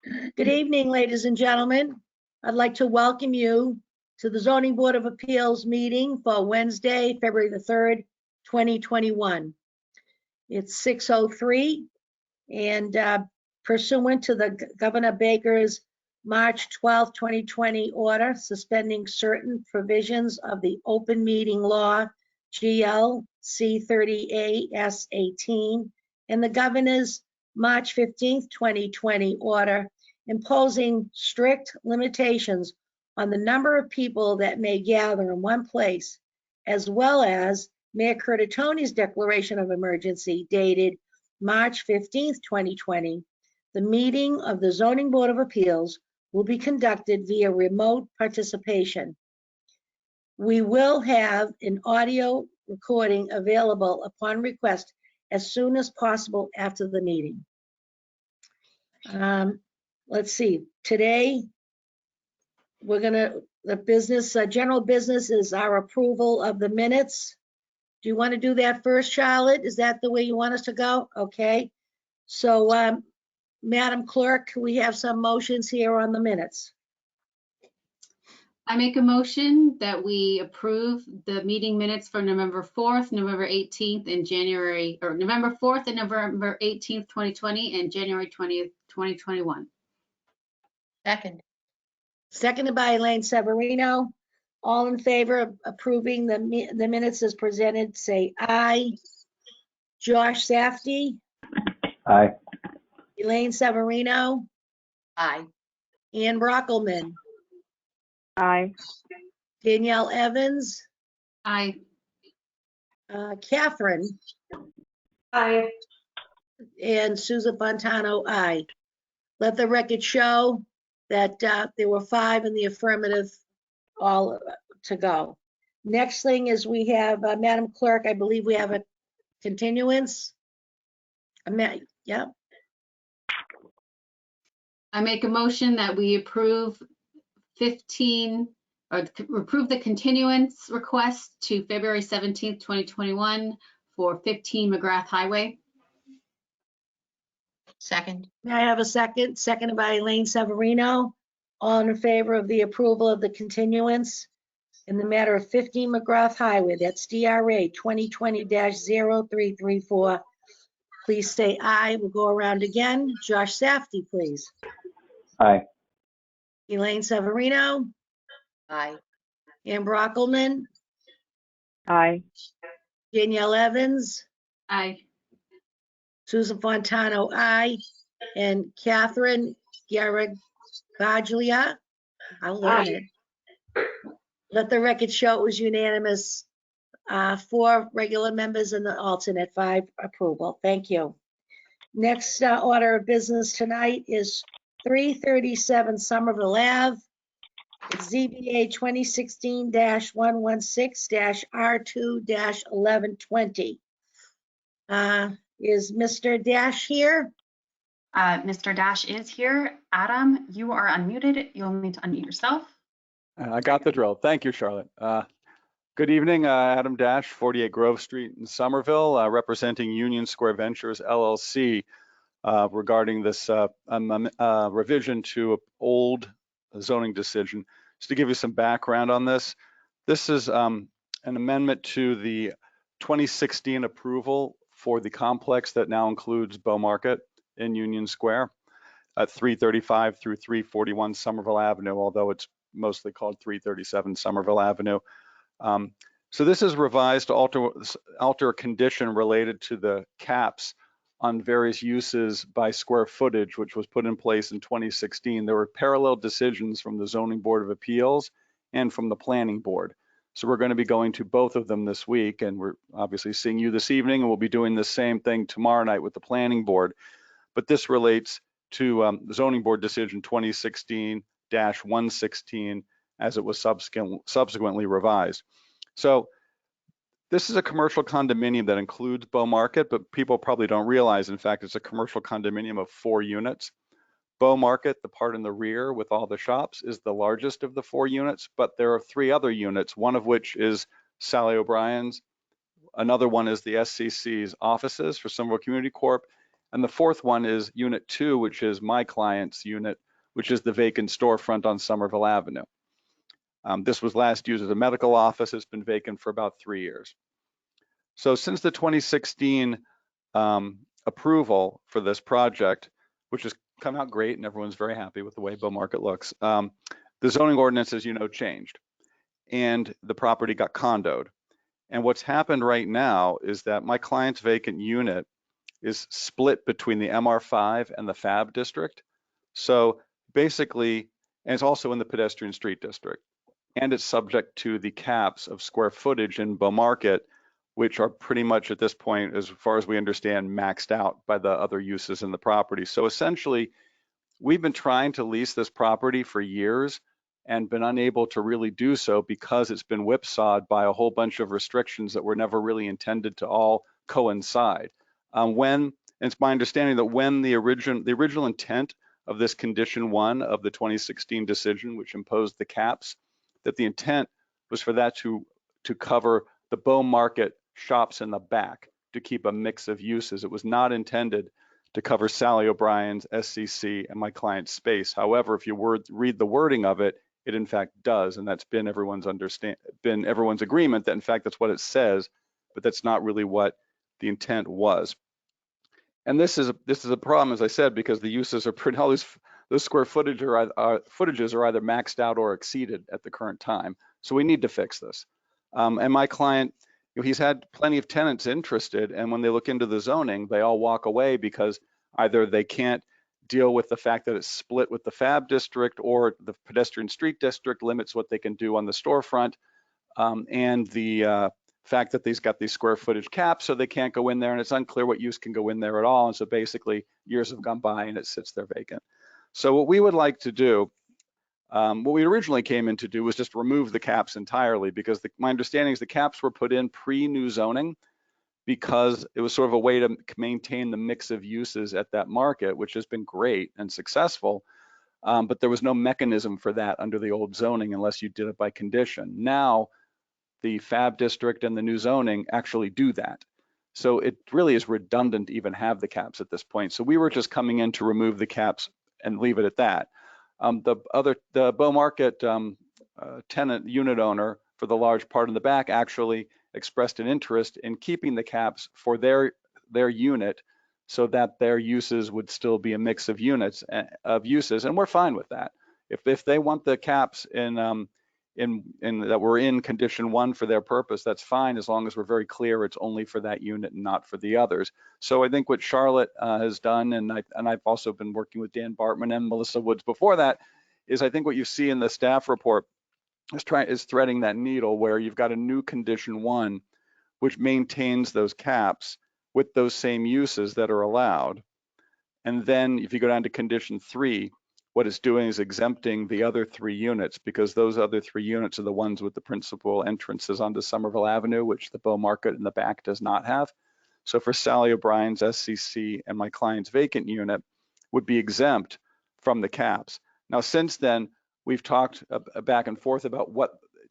Good evening, ladies and gentlemen. I'd like to welcome you to the Zoning Board of Appeals meeting for Wednesday, February the 3rd, 2021. It's 6:03 and pursuant to the Governor Baker's March 12, 2020 order suspending certain provisions of the open meeting law, GL C30A S18, and the Governor's March 15th, 2020 order imposing strict limitations on the number of people that may gather in one place, as well as Mayor Curtatoni's declaration of emergency dated March 15th, 2020, the meeting of the Zoning Board of Appeals will be conducted via remote participation. We will have an audio recording available upon request as soon as possible after the meeting. Let's see, today the general business is our approval of the minutes. Do you want to do that first, Charlotte? Is that the way you want us to go? Okay. So, Madam Clerk, we have some motions here on the minutes. I make a motion that we approve the meeting minutes for November 4th, November 18th, and November 4th and November 18th, 2020, and January 20th, 2021. Second. Seconded by Elaine Severino. All in favor of approving the minutes as presented, say aye. Josh Safdie, Aye. Elaine Severino, Aye. Ann Brockelman, Aye. Danielle Evans, Aye. Catherine, Aye. and Susan Fontano, aye. Let the record show that there were 5 in the affirmative, all to go. Next thing is we have, Madam Clerk, I believe we have a continuance. Yeah, I make a motion that we approve approve the continuance request to February 17th, 2021 for 15 McGrath Highway. Second. may I have a second? Seconded by Elaine Severino. All in favor of the approval of the continuance in the matter of 15 McGrath Highway, that's DRA 2020-0334. Please say aye. We'll go around again. Josh Safdie, please. Aye. Elaine Severino, Aye. Ann Brockelman, Aye. Danielle Evans, Aye. Susan Fontano, aye, and Catherine Garaglia. I'll learn it. Let the record show it was unanimous. 4 regular members and the alternate, 5 approval. Thank you. Next order of business tonight is 337 Somerville Ave. It's ZBA 2016-116-R2-1120. Is Mr. Dash here? Mr. Dash is here. Adam, you are unmuted. You'll need to unmute yourself. I got the drill. Thank you, Charlotte. Good evening, Adam Dash, 48 Grove Street in Somerville, representing Union Square Ventures LLC regarding this revision to an old zoning decision. Just to give you some background on this, this is an amendment to the 2016 approval for the complex that now includes Bow Market in Union Square at 335 through 341 Somerville Avenue, although it's mostly called 337 Somerville Avenue. So this is revised to alter a condition related to the caps on various uses by square footage, which was put in place in 2016. There were parallel decisions from the Zoning Board of Appeals and from the Planning Board. So we're going to be going to both of them this week, and we're obviously seeing you this evening, and we'll be doing the same thing tomorrow night with the Planning Board. But this relates to the Zoning Board decision 2016-116 as it was subsequently revised. So this is a commercial condominium that includes Bow Market, but people probably don't realize, in fact, it's a commercial condominium of 4 units. Bow Market, the part in the rear with all the shops, is the largest of the 4 units, but there are 3 other units, one of which is Sally O'Brien's, another one is the SCC's offices for Somerville Community Corp, And the fourth one is Unit 2, which is my client's unit, which is the vacant storefront on Somerville Avenue. This was last used as a medical office. It's been vacant for about 3 years. So since the 2016 approval for this project, which has come out great and everyone's very happy with the way Beaumarket looks, the zoning ordinance, as you know, changed and the property got condoed. And what's happened right now is that my client's vacant unit is split between the MR5 and the FAB district. So basically, and it's also in the pedestrian street district, and it's subject to the caps of square footage in Beaumarket, which are pretty much at this point, as far as we understand, maxed out by the other uses in the property. So essentially, we've been trying to lease this property for years and been unable to really do so because it's been whipsawed by a whole bunch of restrictions that were never really intended to all coincide. It's my understanding that when the original intent of this condition 1 of the 2016 decision, which imposed the caps, that the intent was for that to cover the Beaumarket shops in the back, to keep a mix of uses. It was not intended to cover Sally O'Brien's, SCC, and my client's space. However, if you read the wording of it, it in fact does, and that's been everyone's agreement that in fact that's what it says, but that's not really what the intent was. And this is a problem, as I said, because the uses are pretty, all those square footages are either maxed out or exceeded at the current time. So we need to fix this. And my client, he's had plenty of tenants interested, and when they look into the zoning, they all walk away because either they can't deal with the fact that it's split with the FAB district, or the pedestrian street district limits what they can do on the storefront, and the fact that they've got these square footage caps, so they can't go in there, and it's unclear what use can go in there at all. And so basically years have gone by and it sits there vacant. So what we would like to do, what we originally came in to do was just remove the caps entirely, because my understanding is the caps were put in pre-new zoning because it was sort of a way to maintain the mix of uses at that market, which has been great and successful. But there was no mechanism for that under the old zoning unless you did it by condition. Now, the FAB district and the new zoning actually do that. So it really is redundant to even have the caps at this point. So we were just coming in to remove the caps and leave it at that. The Beaumarket tenant unit owner for the large part in the back actually expressed an interest in keeping the caps for their unit, so that their uses would still be a mix of uses, and we're fine with that. If they want the caps in that we're in condition 1 for their purpose, that's fine, as long as we're very clear it's only for that unit and not for the others. So I think what Charlotte has done, and I've also been working with Dan Bartman and Melissa Woods before that, is I think what you see in the staff report is threading that needle, where you've got a new condition 1 which maintains those caps with those same uses that are allowed. And then if you go down to condition 3, what it's doing is exempting the other 3 units, because those other 3 units are the ones with the principal entrances onto Somerville Avenue, which the Beaumarket in the back does not have. So for Sally O'Brien's, SCC, and my client's vacant unit would be exempt from the caps. Now, since then, we've talked back and forth about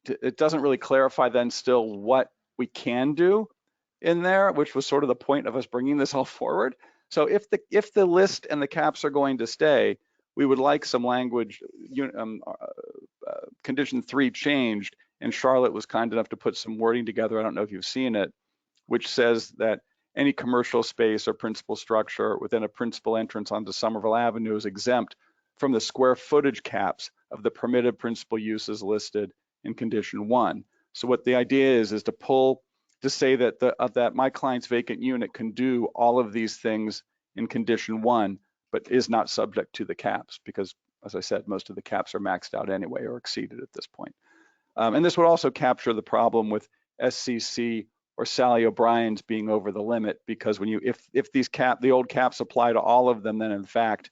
it doesn't really clarify then still what we can do in there, which was sort of the point of us bringing this all forward. So if the list and the caps are going to stay, we would like some language, condition 3 changed, and Charlotte was kind enough to put some wording together, I don't know if you've seen it, which says that any commercial space or principal structure within a principal entrance onto Somerville Avenue is exempt from the square footage caps of the permitted principal uses listed in condition 1. So what the idea is to say that that my client's vacant unit can do all of these things in condition 1, but is not subject to the caps, because, as I said, most of the caps are maxed out anyway or exceeded at this point. And this would also capture the problem with SCC or Sally O'Brien's being over the limit, because when if the old caps apply to all of them, then in fact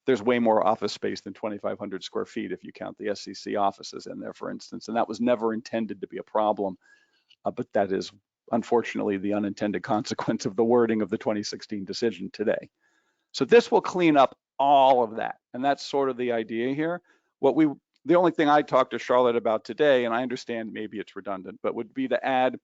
there's way more office space than 2,500 square feet if you count the SCC offices in there, for instance, and that was never intended to be a problem, but that is unfortunately the unintended consequence of the wording of the 2016 decision today. So this will clean up all of that, and that's sort of the idea here. The only thing I talked to Charlotte about today, and I understand maybe it's redundant, but would be to add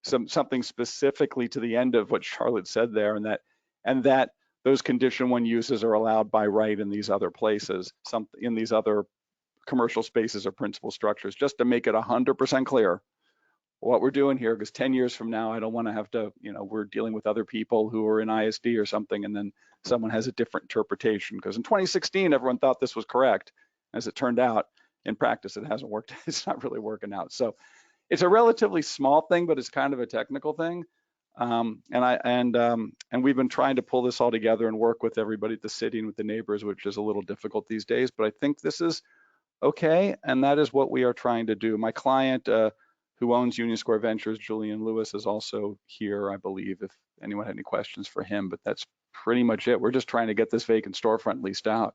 something specifically to the end of what Charlotte said there, and that those condition 1 uses are allowed by right in these other places, in these other commercial spaces or principal structures, just to make it 100% clear what we're doing here, because 10 years from now, I don't want to have to, we're dealing with other people who are in ISD or something, and then someone has a different interpretation. Because in 2016, everyone thought this was correct. As it turned out, in practice, it hasn't worked. It's not really working out. So it's a relatively small thing, but it's kind of a technical thing. And we've been trying to pull this all together and work with everybody at the city and with the neighbors, which is a little difficult these days. But I think this is okay, and that is what we are trying to do. My client, who owns Union Square Ventures, Julian Lewis, is also here, I believe, if anyone had any questions for him, but that's pretty much it. We're just trying to get this vacant storefront leased out.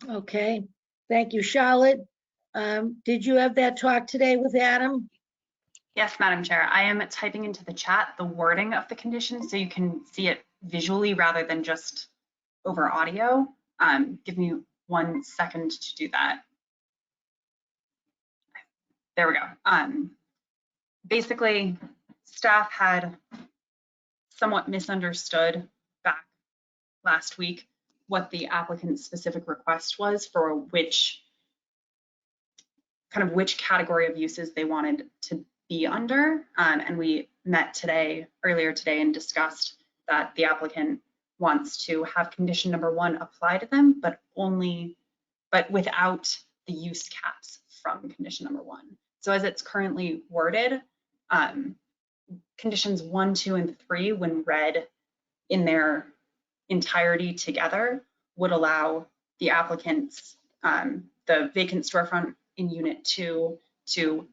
Okay, thank you, Charlotte. Did you have that talk today with Adam? Yes, Madam Chair. I am typing into the chat the wording of the condition so you can see it visually rather than just over audio. Give me 1 second to do that. There we go. Basically, staff had somewhat misunderstood back last week what the applicant's specific request was for which category of uses they wanted to be under. And we met earlier today and discussed that the applicant wants to have condition number 1 apply to them, but without the use caps from condition number 1. So as it's currently worded, conditions 1, 2, and 3, when read in their entirety together, would allow the applicants, the vacant storefront in unit 2, to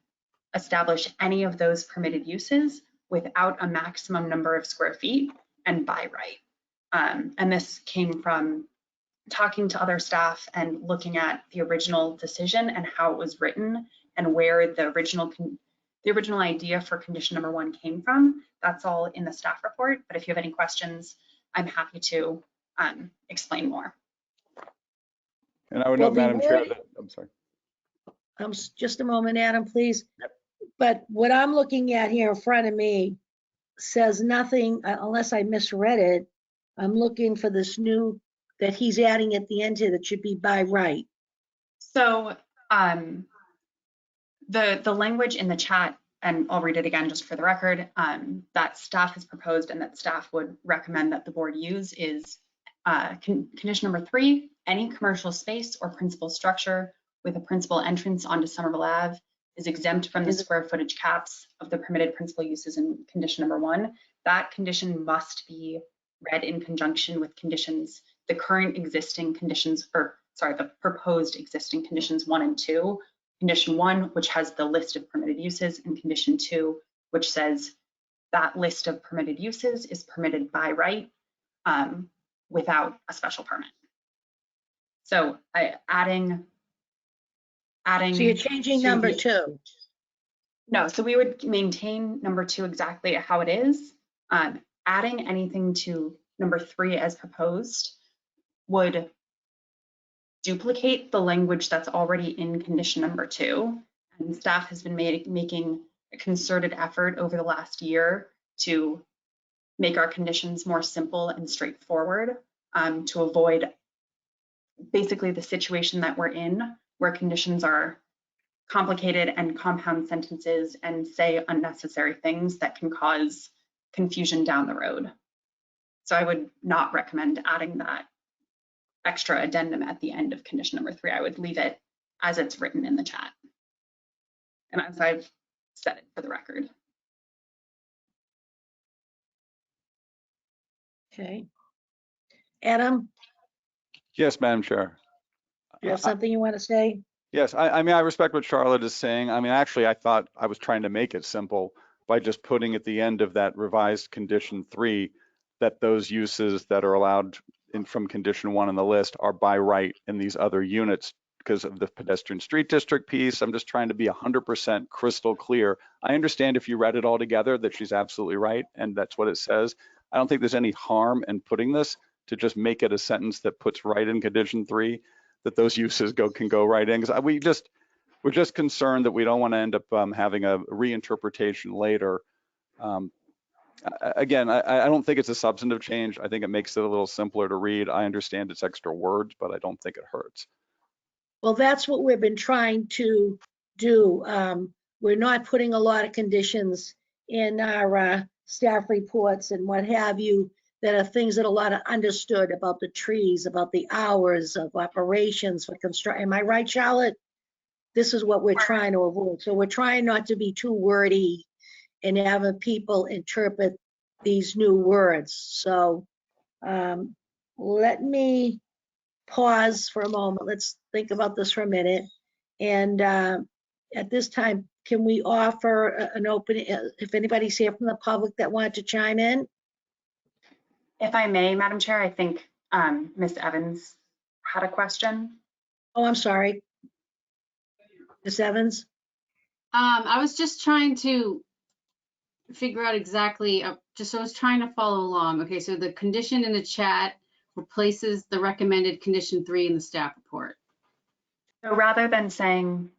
establish any of those permitted uses without a maximum number of square feet and by right. And this came from talking to other staff and looking at the original decision and how it was written and where the original idea for condition number 1 came from. That's all in the staff report, but if you have any questions, I'm happy to explain more. And I would Well, note, the Madam Chair, word- that, I'm sorry. Just a moment, Adam, please. Yep. But what I'm looking at here in front of me says nothing, unless I misread it. I'm looking for this new, that he's adding at the end here, that should be by right. So the language in the chat, and I'll read it again just for the record, that staff has proposed and that staff would recommend that the board use is condition number 3, any commercial space or principal structure with a principal entrance onto Somerville Ave is exempt from the square footage caps of the permitted principal uses in condition number 1. That condition must be read in conjunction with conditions, the proposed existing conditions 1 and 2. Condition 1, which has the list of permitted uses, and condition 2, which says that list of permitted uses is permitted by right without a special permit. So adding. So you're changing to number the- 2. No, so we would maintain number 2 exactly how it is. Adding anything to number 3 as proposed would duplicate the language that's already in condition number 2. And staff has been making a concerted effort over the last year to make our conditions more simple and straightforward, to avoid basically the situation that we're in, where conditions are complicated and compound sentences and say unnecessary things that can cause confusion down the road. So I would not recommend adding that extra addendum at the end of condition number 3. I would leave it as it's written in the chat and as I've said it for the record. Okay. Adam, Yes, Madam Chair. you have something you want to say? Yes, I mean, I respect what Charlotte is saying. I mean, actually, I thought I was trying to make it simple by just putting at the end of that revised condition 3 that those uses that are allowed from condition 1 on the list are by right in these other units because of the pedestrian street district piece. I'm just trying to be 100% crystal clear. I understand if you read it all together that she's absolutely right and that's what it says. I don't think there's any harm in putting this to just make it a sentence that puts right in condition 3 that those uses can go right in, because we're just concerned that we don't want to end up having a reinterpretation later Again, I don't think it's a substantive change. I think it makes it a little simpler to read. I understand it's extra words, but I don't think it hurts. Well, that's what we've been trying to do. We're not putting a lot of conditions in our staff reports and what have you that are things that a lot of understood about the trees, about the hours of operations for construction. Am I right, Charlotte? This is what we're trying to avoid. So we're trying not to be too wordy and having people interpret these new words. So let me pause for a moment. Let's think about this for a minute. And at this time, can we offer an opening, if anybody's here from the public that wanted to chime in? If I may, Madam Chair, I think Ms. Evans had a question. Oh, I'm sorry. Ms. Evans? I was just trying to figure out exactly, so I was trying to follow along. Okay, so the condition in the chat replaces the recommended condition 3 in the staff report. So rather than saying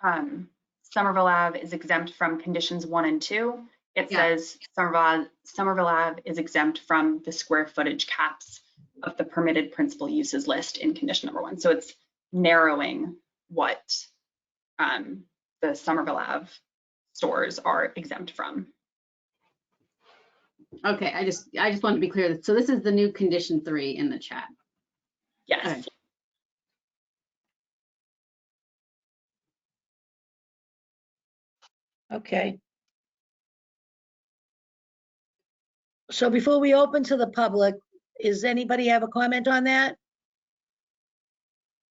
Somerville Ave is exempt from conditions 1 and 2, it Yeah. says Somerville Ave is exempt from the square footage caps of the permitted principal uses list in condition number 1. So it's narrowing what the Somerville Ave stores are exempt from. Okay, I just wanted to be clear. So this is the new condition 3 in the chat. Yes. Okay. Okay. So before we open to the public, does anybody have a comment on that?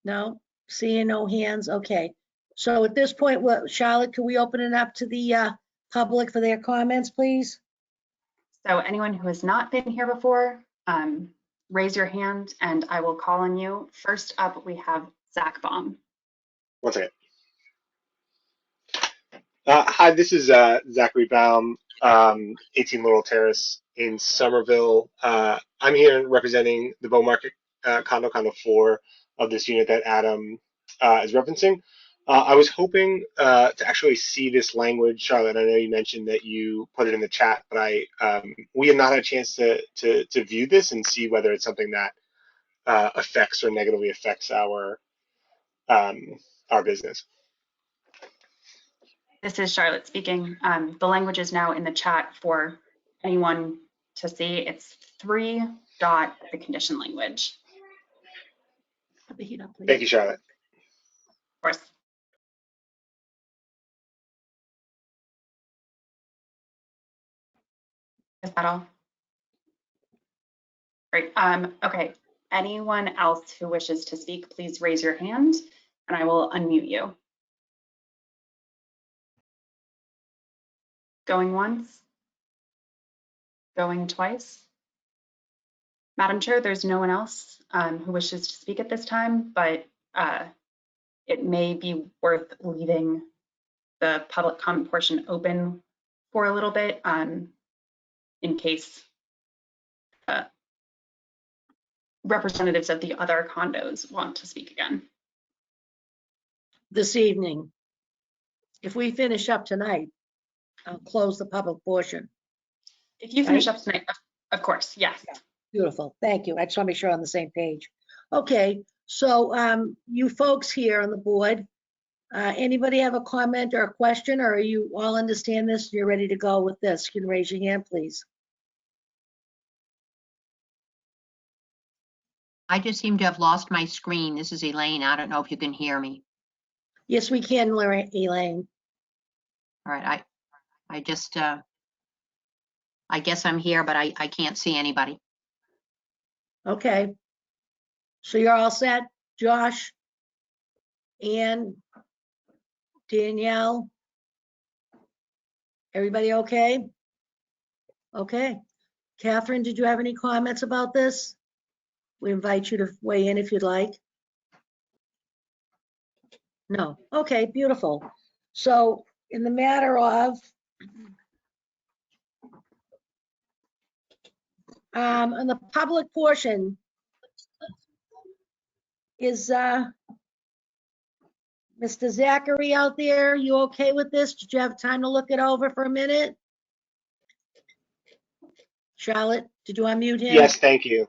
No? Seeing no hands? Okay. So at this point, Charlotte, can we open it up to the public for their comments, please? So anyone who has not been here before, raise your hand and I will call on you. First up, we have Zach Baum. One second. Hi, this is Zachary Baum, 18 Laurel Terrace in Somerville. I'm here representing the Bow Market condo 4 of this unit that Adam is referencing. I was hoping to actually see this language, Charlotte. I know you mentioned that you put it in the chat, but we have not had a chance to view this and see whether it's something that affects or negatively affects our business. This is Charlotte speaking. The language is now in the chat for anyone to see. It's 3. The condition language. Put the heat up, please. Thank you, Charlotte. Of course. Is that all? Great. Okay. Anyone else who wishes to speak, please raise your hand and I will unmute you. Going once? Going twice? Madam Chair, there's no one else who wishes to speak at this time, but it may be worth leaving the public comment portion open for a little bit in case representatives of the other condos want to speak again. This evening. If we finish up tonight, I'll close the public portion. If you finish up tonight, of course, yes. Beautiful, thank you. I just want to make sure we're on the same page. Okay, so you folks here on the board, anybody have a comment or a question, or are you all understand this? You're ready to go with this? You can raise your hand, please. I just seem to have lost my screen. This is Elaine. I don't know if you can hear me. Yes, we can, Elaine. All right, I just, I guess I'm here, but I can't see anybody. Okay. So you're all set, Josh? Ann? Danielle? Everybody okay? Okay. Catherine, did you have any comments about this? We invite you to weigh in if you'd like. No. Okay, beautiful. So in the matter of on the public portion, is Mr. Zachary out there? You okay with this? Did you have time to look it over for a minute? Charlotte, did you unmute him? Yes, thank you.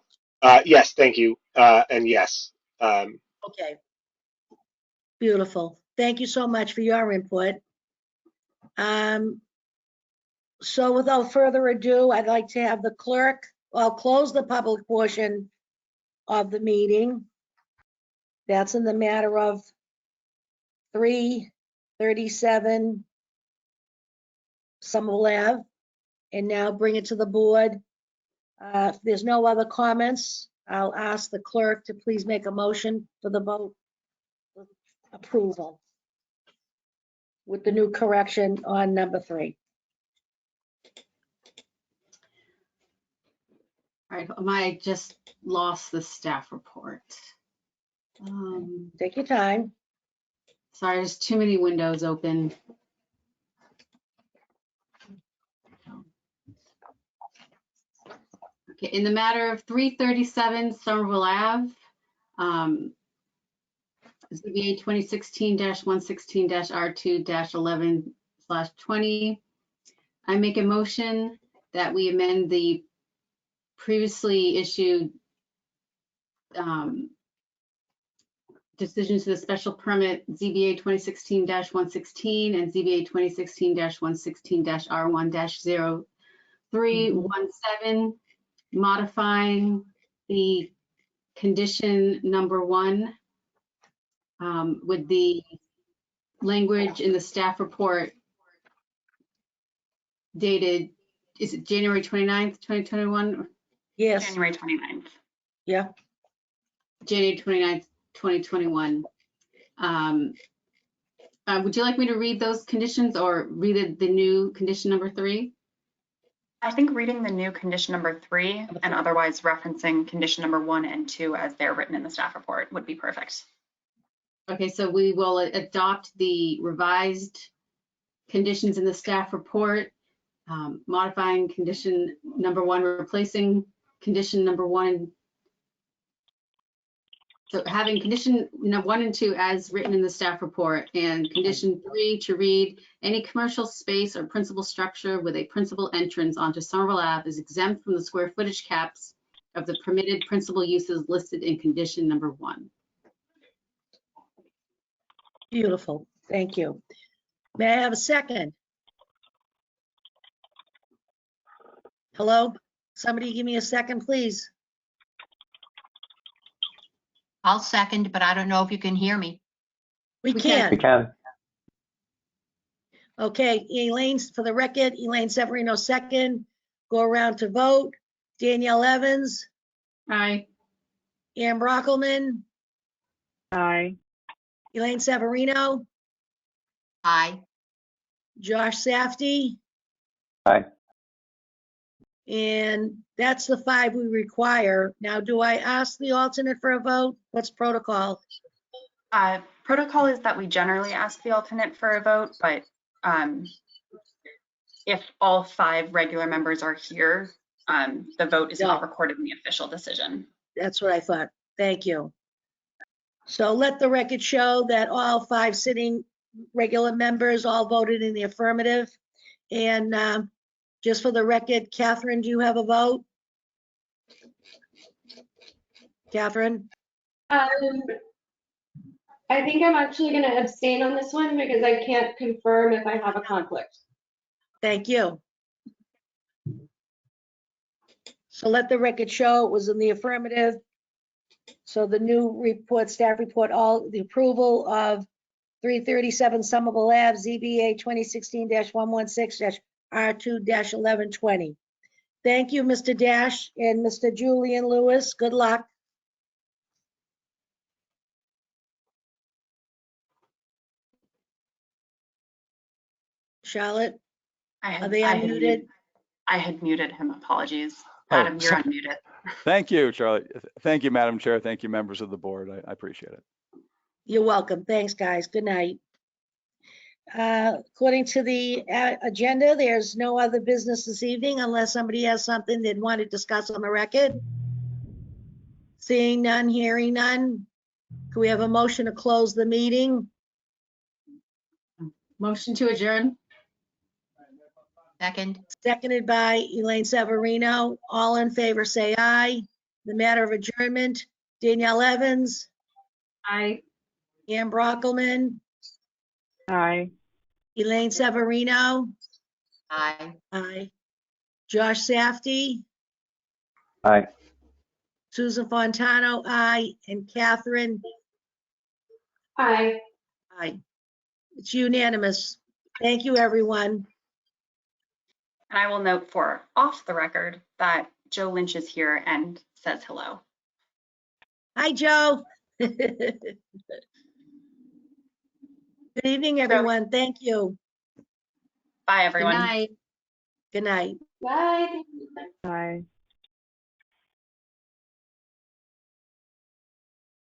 Yes, thank you. And yes. Okay. Beautiful. Thank you so much for your input. So without further ado, I'd like to have the clerk, I'll close the public portion of the meeting. That's in the matter of 337 Somerville Ave, and now bring it to the board. If there's no other comments, I'll ask the clerk to please make a motion for the vote approval with the new correction on number 3. All right, I just lost the staff report. Take your time. Sorry, there's too many windows open. Okay, in the matter of 337 Somerville Ave, ZBA 2016-116-R2-11/20, I make a motion that we amend the previously issued decisions to the special permit ZBA 2016-116 and ZBA 2016-116-R1-0317, modifying the condition number 1 with the language in the staff report dated, is it January 29th, 2021? Yes, January 29th. yeah. January 29th, 2021. Would you like me to read those conditions or read the new condition number 3? I think reading the new condition number 3 Number and 3. otherwise referencing condition number 1 and 2 as they're written in the staff report would be perfect. Okay, so we will adopt the revised conditions in the staff report, modifying condition number 1, replacing condition number 1. So having condition 1 and 2 as written in the staff report, and condition 3 to read, any commercial space or principal structure with a principal entrance onto Somerville Ave is exempt from the square footage caps of the permitted principal uses listed in condition number 1. Beautiful. Thank you. May I have a second? Hello? Somebody give me a second, please. I'll second, but I don't know if you can hear me. We We can. We can. can. Okay, Elaine, for the record, Elaine Severino second. Go around to vote. Danielle Evans, Aye. Ann Brockelman, Aye. Elaine Severino, Aye. Josh Safdie, Aye. and that's the 5 we require. Now, do I ask the alternate for a vote? What's protocol? Protocol is that we generally ask the alternate for a vote, but if all 5 regular members are here, the vote is not No. recorded in the official decision. That's what I thought. Thank you. So let the record show that all 5 sitting regular members all voted in the affirmative. And just for the record, Catherine, do you have a vote? Catherine? I think I'm actually going to abstain on this one because I can't confirm if I have a conflict. Thank you. So let the record show it was in the affirmative. So the new report, staff report, all the approval of 337 Somerville Ave, ZBA 2016-116-R2-1120. Thank you, Mr. Dash and Mr. Julian Lewis. Good luck. Charlotte, are they unmuted? I had muted him. Apologies. Oh, Adam, you're sorry. unmuted. Thank you, Charlie. Thank you, Madam Chair. Thank you, members of the board. I appreciate it. You're welcome. Thanks, guys. Good night. According to the agenda, there's no other business this evening unless somebody has something they'd want to discuss on the record. Seeing none, hearing none. Can we have a motion to close the meeting? Motion to adjourn? Second. seconded by Elaine Severino. All in favor, say aye. The matter of adjournment, Danielle Evans, Aye. Ann Brockelman, Aye. Elaine Severino, Aye. aye. Josh Safety, Aye. Susan Fontano, aye, and Catherine, Aye. aye. It's unanimous. Thank you, everyone. And I will note for off the record that Joe Lynch is here and says hello. Hi, Joe. Good evening, everyone. Thank you. Bye, Good everyone. night. Good night. Bye. Aye.